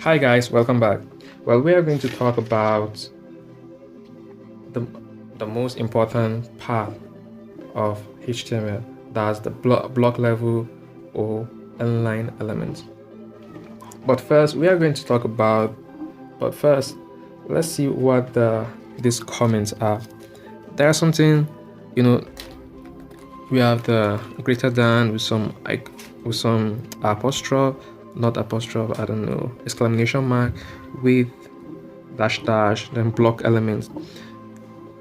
Hi guys, welcome back. Well, we are going to talk about the, the most important part of HTML, that's the block level or inline elements. But first, let's see what these comments are. There's something, you know, we have the greater than with some apostrophe, not apostrophe, I don't know, exclamation mark with dash dash, then block elements.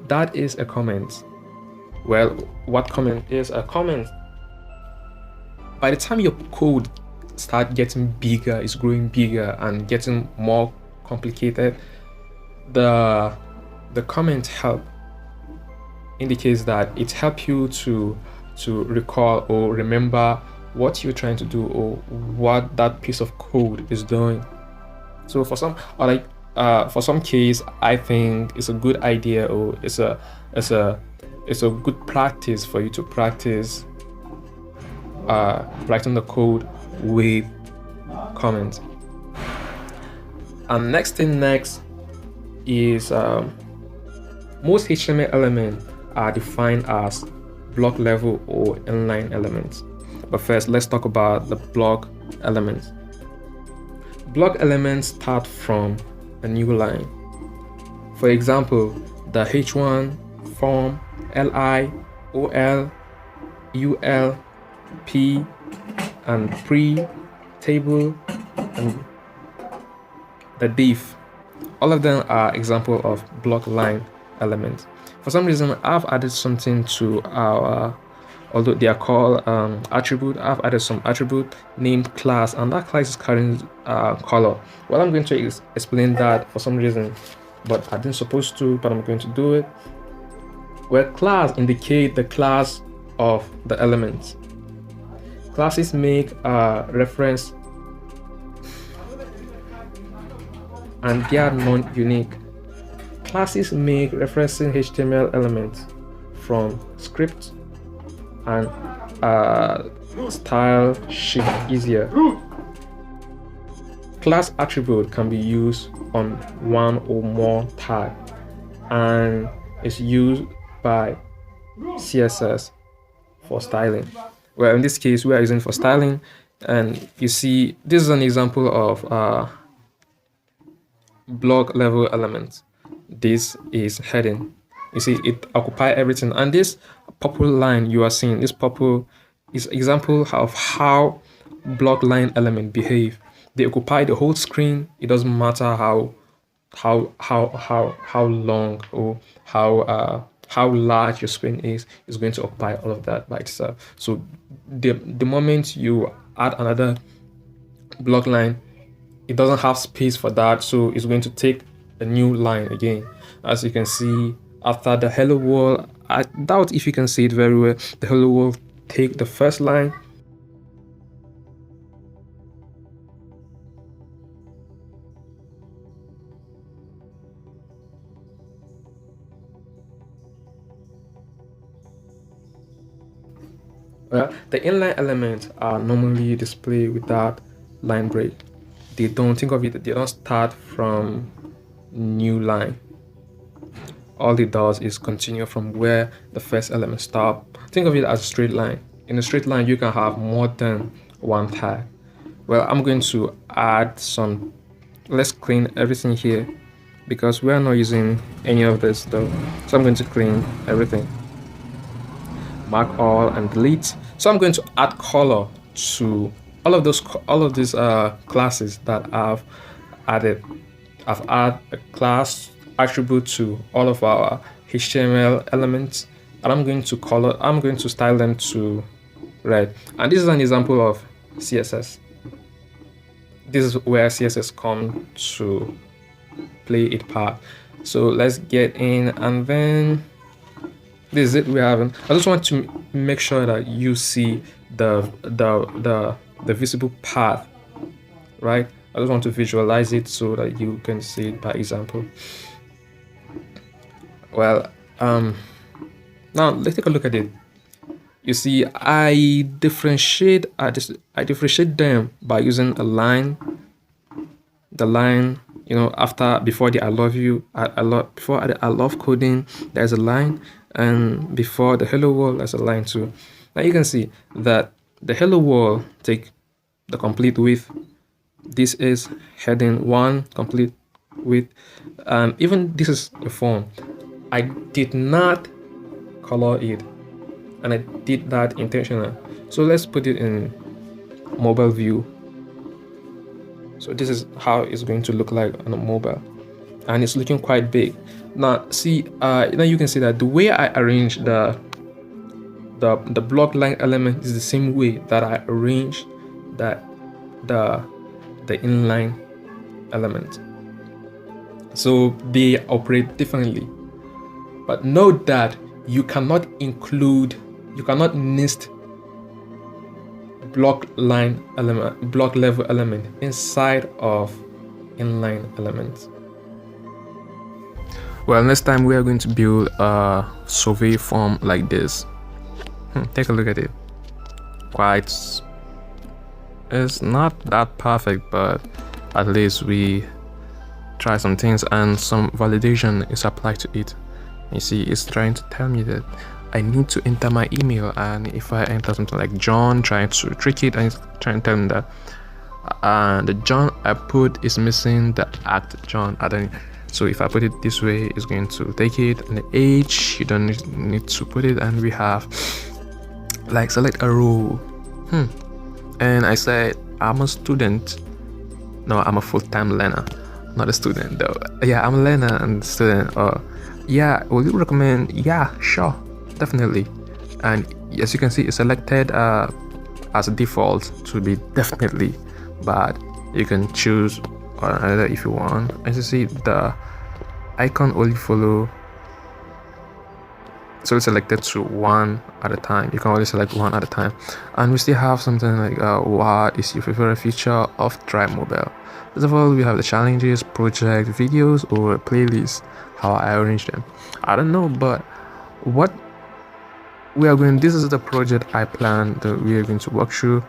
That is a comment. Well, what comment is a comment? By the time your code start getting bigger, it's growing bigger and getting more complicated, the comment help indicates that it helps you to recall or remember what you're trying to do or what that piece of code is doing. So for some case, I think it's a good idea or it's a good practice for you to practice writing the code with comments. And next is most HTML elements are defined as block level or inline elements. But first, let's talk about the block elements. Block elements start from a new line. For example, the H1, form, LI, OL, UL, P, and pre, table, and the div. All of them are example of block line elements. For some reason, I've added something to our, although they are called attribute, I've added some attribute named class, and that class is carrying color. Well, I'm going to explain that for some reason, but I didn't supposed to, but I'm going to do it. Well, class indicate the class of the elements. Classes make a reference and they are non-unique. Classes make referencing HTML elements from script and style sheet easier. Class attribute can be used on one or more tag and is used by CSS for styling. Well, in this case, we are using for styling, and you see this is an example of block level element. This is heading. You see it occupy everything, and this purple line you are seeing, this purple is example of how block line element behave. They occupy the whole screen. It doesn't matter how long or how large your screen is going to occupy all of that by itself. So the moment you add another block line, it doesn't have space for that, so it's going to take a new line again. As you can see, after the hello world, I doubt if you can see it very well, the hello world take the first line, well, the inline elements are normally displayed without line break. They don't think of it, they don't start from new line. All it does is continue from where the first element stop. Think of it as a straight line. In a straight line, you can have more than one tag. Well, I'm going to add some, let's clean everything here because we are not using any of this though. So I'm going to clean everything. Mark all and delete. So I'm going to add color to all of these classes that I've added. I've added a class attribute to all of our HTML elements, and I'm going to style them to red. And this is an example of CSS. This is where CSS comes to play its part. So let's get in, and then this is it. I just want to make sure that you see the visible path, right? I just want to visualize it so that you can see it by example. Well, now let's take a look at it. You see, I differentiate them by using a line the line, before the I love you, before the I love coding, there's a line, and before the hello world, there's a line too. Now you can see that the hello world take the complete width. This is heading 1 complete width, and even this is a form. I did not color it, and I did that intentional. So let's put it in mobile view. So this is how it's going to look like on a mobile, and it's looking quite big. Now see, now you can see that the way I arrange the block line element is the same way that I arrange the inline element. So they operate differently. But note that you cannot nest block level element inside of inline elements. Well, next time we are going to build a survey form like this. Take a look at it. It's not that perfect, but at least we try some things and some validation is applied to it. You see, it's trying to tell me that I need to enter my email, and if I enter something like John, trying to trick it, and it's trying to tell me that the John I put is missing the @John. So if I put it this way, it's going to take it, and the age you don't need to put it, and we have like select a row. And I said I'm a student. No, I'm a full-time learner, not a student though. Yeah, I'm a learner and student. Yeah, will you recommend? Yeah, sure, definitely. And as you can see, it's selected as a default to be definitely, but you can choose another if you want. As you see, the icon only follow, so it's selected to 1 at a time. You can only select 1 at a time. And we still have something like what is your favorite feature of Drive Mobile. First of all, we have the challenges, project, videos, or playlists. How I arrange them, I don't know, but what we are going, this is the project I planned that we are going to work through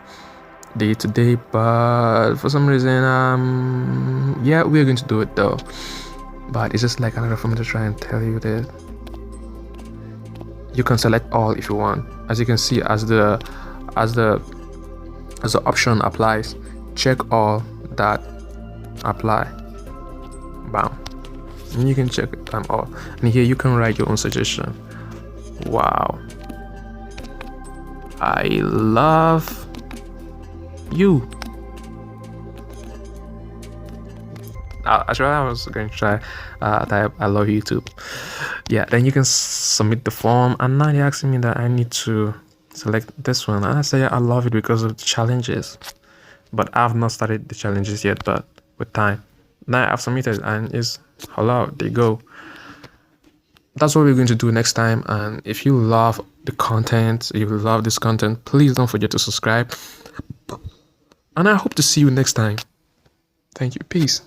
day to day, but for some reason yeah, we are going to do it though, but it's just like another for me to try and tell you that you can select all if you want. As you can see, as the option applies, check all that apply, bam, and you can check them all, and here you can write your own suggestion. Wow, I love you. Actually, I was going to try type I love you too. Yeah, then you can submit the form, and now they're asking me that I need to select this one, and I say I love it because of the challenges, but I've not started the challenges yet, but with time. Now I've submitted and it's allowed. They go. That's what we're going to do next time. And if you love the content, if you love this content, please don't forget to subscribe, and I hope to see you next time. Thank you. Peace.